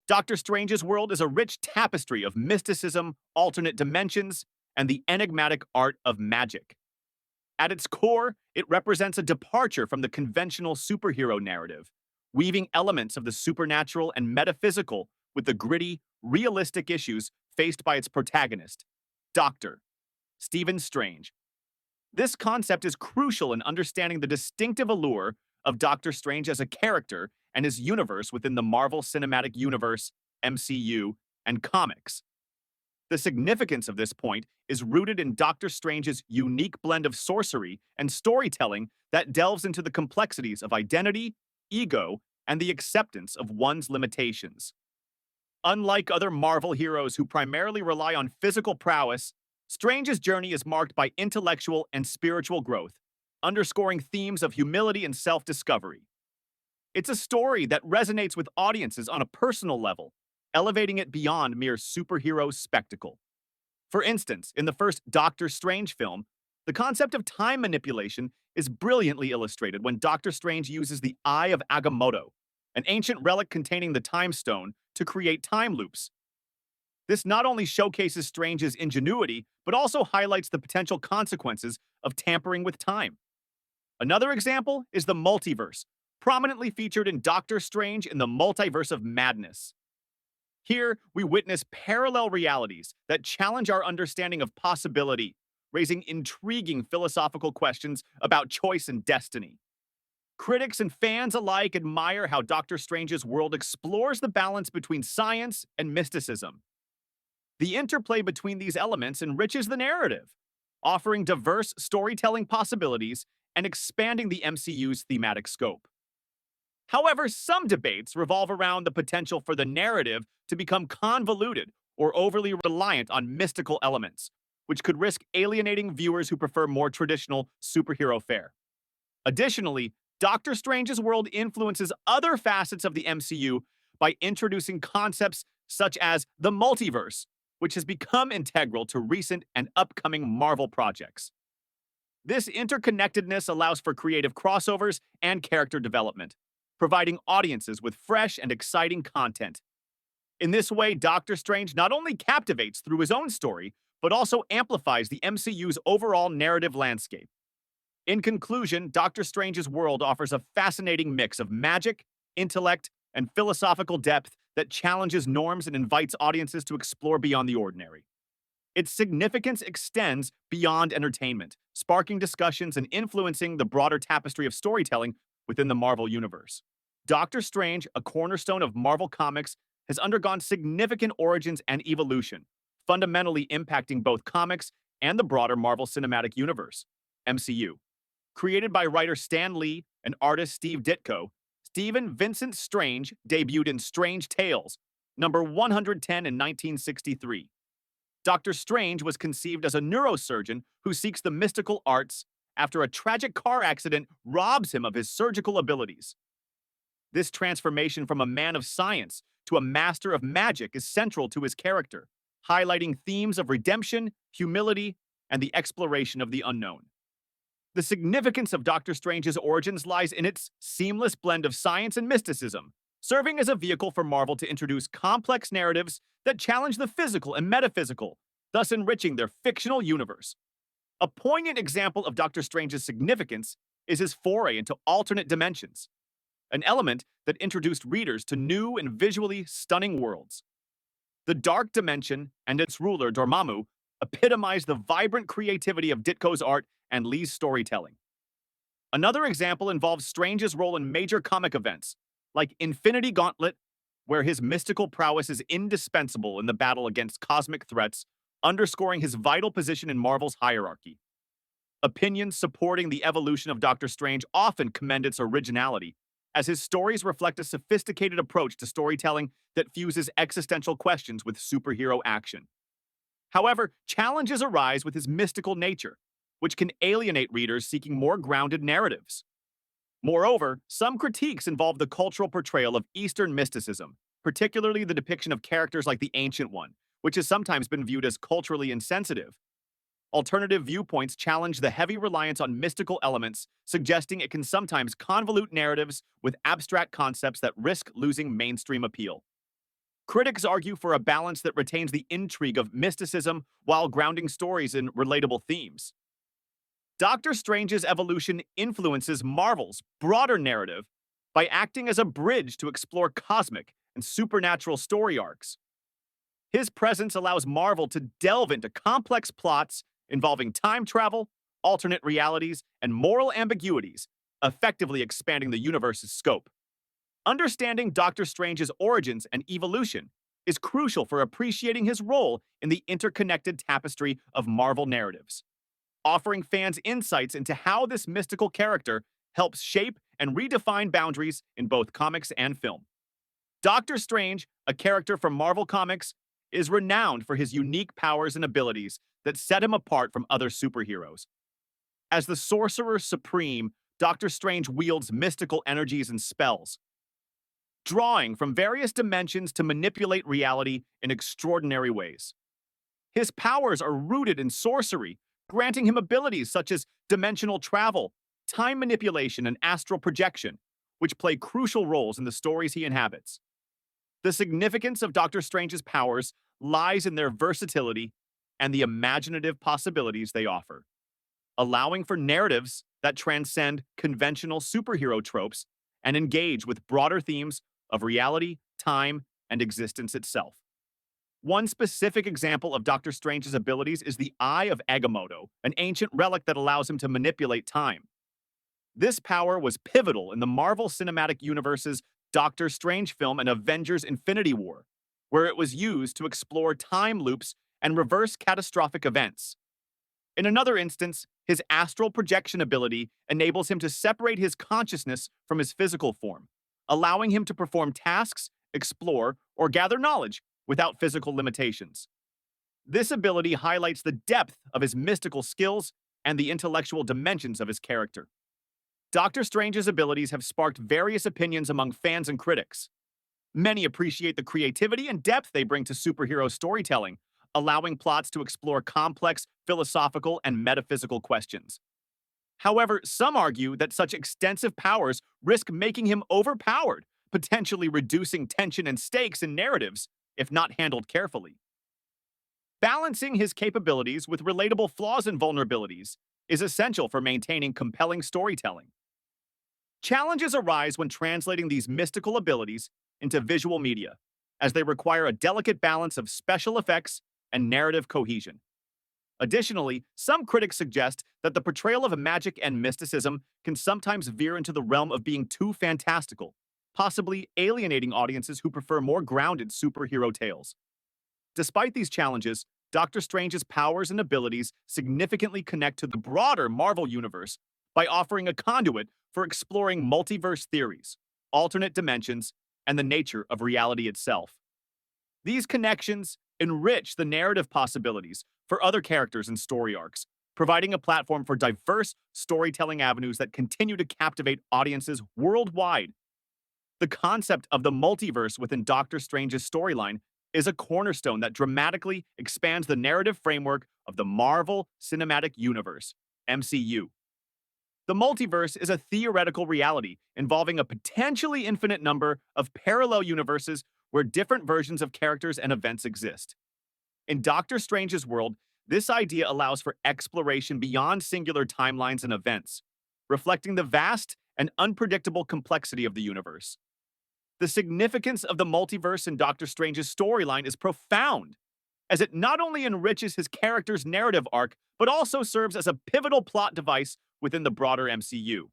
Doctor Strange's world is a rich tapestry of mysticism, alternate dimensions, and the enigmatic art of magic. At its core, it represents a departure from the conventional superhero narrative, weaving elements of the supernatural and metaphysical with the gritty, realistic issues faced by its protagonist, Doctor Stephen Strange. This concept is crucial in understanding the distinctive allure of Doctor Strange as a character and his universe within the Marvel Cinematic Universe, MCU, and comics. The significance of this point is rooted in Doctor Strange's unique blend of sorcery and storytelling that delves into the complexities of identity, ego, and the acceptance of one's limitations. Unlike other Marvel heroes who primarily rely on physical prowess, Strange's journey is marked by intellectual and spiritual growth, underscoring themes of humility and self-discovery. It's a story that resonates with audiences on a personal level, elevating it beyond mere superhero spectacle. For instance, in the first Doctor Strange film, the concept of time manipulation is brilliantly illustrated when Doctor Strange uses the Eye of Agamotto, an ancient relic containing the Time Stone, to create time loops. This not only showcases Strange's ingenuity, but also highlights the potential consequences of tampering with time. Another example is the multiverse, prominently featured in Doctor Strange in the Multiverse of Madness. Here, we witness parallel realities that challenge our understanding of possibility, raising intriguing philosophical questions about choice and destiny. Critics and fans alike admire how Doctor Strange's world explores the balance between science and mysticism. The interplay between these elements enriches the narrative, offering diverse storytelling possibilities and expanding the MCU's thematic scope. However, some debates revolve around the potential for the narrative to become convoluted or overly reliant on mystical elements, which could risk alienating viewers who prefer more traditional superhero fare. Additionally, Doctor Strange's world influences other facets of the MCU by introducing concepts such as the multiverse, which has become integral to recent and upcoming Marvel projects. This interconnectedness allows for creative crossovers and character development, providing audiences with fresh and exciting content. In this way, Doctor Strange not only captivates through his own story, but also amplifies the MCU's overall narrative landscape. In conclusion, Doctor Strange's world offers a fascinating mix of magic, intellect, and philosophical depth that challenges norms and invites audiences to explore beyond the ordinary. Its significance extends beyond entertainment, sparking discussions and influencing the broader tapestry of storytelling within the Marvel Universe. Doctor Strange, a cornerstone of Marvel Comics, has undergone significant origins and evolution, fundamentally impacting both comics and the broader Marvel Cinematic Universe, MCU. Created by writer Stan Lee and artist Steve Ditko, Stephen Vincent Strange debuted in Strange Tales, number 110 in 1963. Doctor Strange was conceived as a neurosurgeon who seeks the mystical arts after a tragic car accident robs him of his surgical abilities. This transformation from a man of science to a master of magic is central to his character, highlighting themes of redemption, humility, and the exploration of the unknown. The significance of Doctor Strange's origins lies in its seamless blend of science and mysticism, serving as a vehicle for Marvel to introduce complex narratives that challenge the physical and metaphysical, thus enriching their fictional universe. A poignant example of Doctor Strange's significance is his foray into alternate dimensions, an element that introduced readers to new and visually stunning worlds. The Dark Dimension and its ruler, Dormammu, epitomize the vibrant creativity of Ditko's art and Lee's storytelling. Another example involves Strange's role in major comic events, like Infinity Gauntlet, where his mystical prowess is indispensable in the battle against cosmic threats, underscoring his vital position in Marvel's hierarchy. Opinions supporting the evolution of Doctor Strange often commend its originality, as his stories reflect a sophisticated approach to storytelling that fuses existential questions with superhero action. However, challenges arise with his mystical nature, which can alienate readers seeking more grounded narratives. Moreover, some critiques involve the cultural portrayal of Eastern mysticism, particularly the depiction of characters like the Ancient One, which has sometimes been viewed as culturally insensitive. Alternative viewpoints challenge the heavy reliance on mystical elements, suggesting it can sometimes convolute narratives with abstract concepts that risk losing mainstream appeal. Critics argue for a balance that retains the intrigue of mysticism while grounding stories in relatable themes. Doctor Strange's evolution influences Marvel's broader narrative by acting as a bridge to explore cosmic and supernatural story arcs. His presence allows Marvel to delve into complex plots involving time travel, alternate realities, and moral ambiguities, effectively expanding the universe's scope. Understanding Doctor Strange's origins and evolution is crucial for appreciating his role in the interconnected tapestry of Marvel narratives, offering fans insights into how this mystical character helps shape and redefine boundaries in both comics and film. Doctor Strange, a character from Marvel Comics, is renowned for his unique powers and abilities that set him apart from other superheroes. As the Sorcerer Supreme, Doctor Strange wields mystical energies and spells, drawing from various dimensions to manipulate reality in extraordinary ways. His powers are rooted in sorcery, granting him abilities such as dimensional travel, time manipulation, and astral projection, which play crucial roles in the stories he inhabits. The significance of Doctor Strange's powers lies in their versatility and the imaginative possibilities they offer, allowing for narratives that transcend conventional superhero tropes and engage with broader themes of reality, time, and existence itself. One specific example of Doctor Strange's abilities is the Eye of Agamotto, an ancient relic that allows him to manipulate time. This power was pivotal in the Marvel Cinematic Universe's Doctor Strange film and Avengers Infinity War, where it was used to explore time loops and reverse catastrophic events. In another instance, his astral projection ability enables him to separate his consciousness from his physical form, allowing him to perform tasks, explore, or gather knowledge without physical limitations. This ability highlights the depth of his mystical skills and the intellectual dimensions of his character. Doctor Strange's abilities have sparked various opinions among fans and critics. Many appreciate the creativity and depth they bring to superhero storytelling, allowing plots to explore complex philosophical and metaphysical questions. However, some argue that such extensive powers risk making him overpowered, potentially reducing tension and stakes in narratives if not handled carefully. Balancing his capabilities with relatable flaws and vulnerabilities is essential for maintaining compelling storytelling. Challenges arise when translating these mystical abilities into visual media, as they require a delicate balance of special effects and narrative cohesion. Additionally, some critics suggest that the portrayal of magic and mysticism can sometimes veer into the realm of being too fantastical, possibly alienating audiences who prefer more grounded superhero tales. Despite these challenges, Doctor Strange's powers and abilities significantly connect to the broader Marvel universe by offering a conduit for exploring multiverse theories, alternate dimensions, and the nature of reality itself. These connections enrich the narrative possibilities for other characters and story arcs, providing a platform for diverse storytelling avenues that continue to captivate audiences worldwide. The concept of the multiverse within Doctor Strange's storyline is a cornerstone that dramatically expands the narrative framework of the Marvel Cinematic Universe, MCU. The multiverse is a theoretical reality involving a potentially infinite number of parallel universes where different versions of characters and events exist. In Doctor Strange's world, this idea allows for exploration beyond singular timelines and events, reflecting the vast and unpredictable complexity of the universe. The significance of the multiverse in Doctor Strange's storyline is profound, as it not only enriches his character's narrative arc, but also serves as a pivotal plot device within the broader MCU.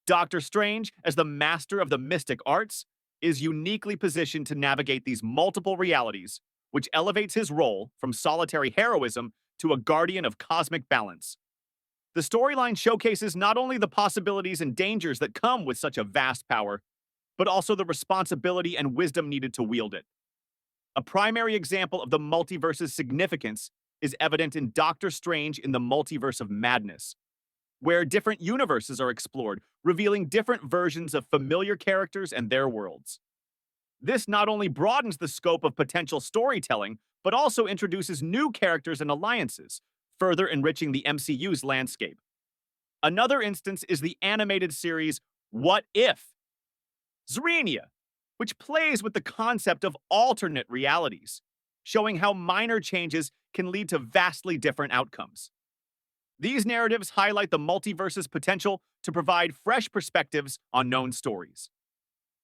Doctor Strange, as the master of the mystic arts, is uniquely positioned to navigate these multiple realities, which elevates his role from solitary heroism to a guardian of cosmic balance. The storyline showcases not only the possibilities and dangers that come with such a vast power, but also the responsibility and wisdom needed to wield it. A primary example of the multiverse's significance is evident in Doctor Strange in the Multiverse of Madness, where different universes are explored, revealing different versions of familiar characters and their worlds. This not only broadens the scope of potential storytelling, but also introduces new characters and alliances, further enriching the MCU's landscape. Another instance is the animated series What If? Zrania, which plays with the concept of alternate realities, showing how minor changes can lead to vastly different outcomes. These narratives highlight the multiverse's potential to provide fresh perspectives on known stories.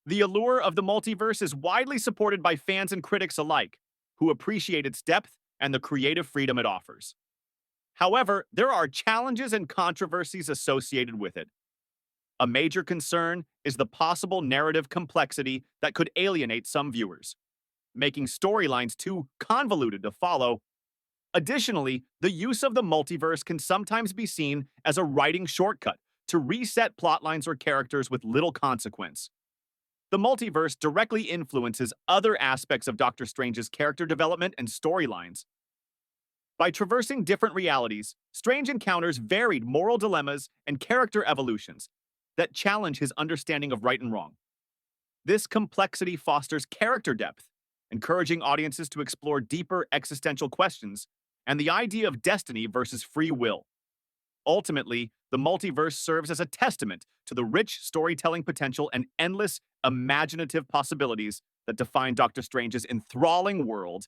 The allure of the multiverse is widely supported by fans and critics alike, who appreciate its depth and the creative freedom it offers. However, there are challenges and controversies associated with it. A major concern is the possible narrative complexity that could alienate some viewers, making storylines too convoluted to follow. Additionally, the use of the multiverse can sometimes be seen as a writing shortcut to reset plotlines or characters with little consequence. The multiverse directly influences other aspects of Doctor Strange's character development and storylines. By traversing different realities, Strange encounters varied moral dilemmas and character evolutions that challenge his understanding of right and wrong. This complexity fosters character depth, encouraging audiences to explore deeper existential questions and the idea of destiny versus free will. Ultimately, the multiverse serves as a testament to the rich storytelling potential and endless imaginative possibilities that define Doctor Strange's enthralling world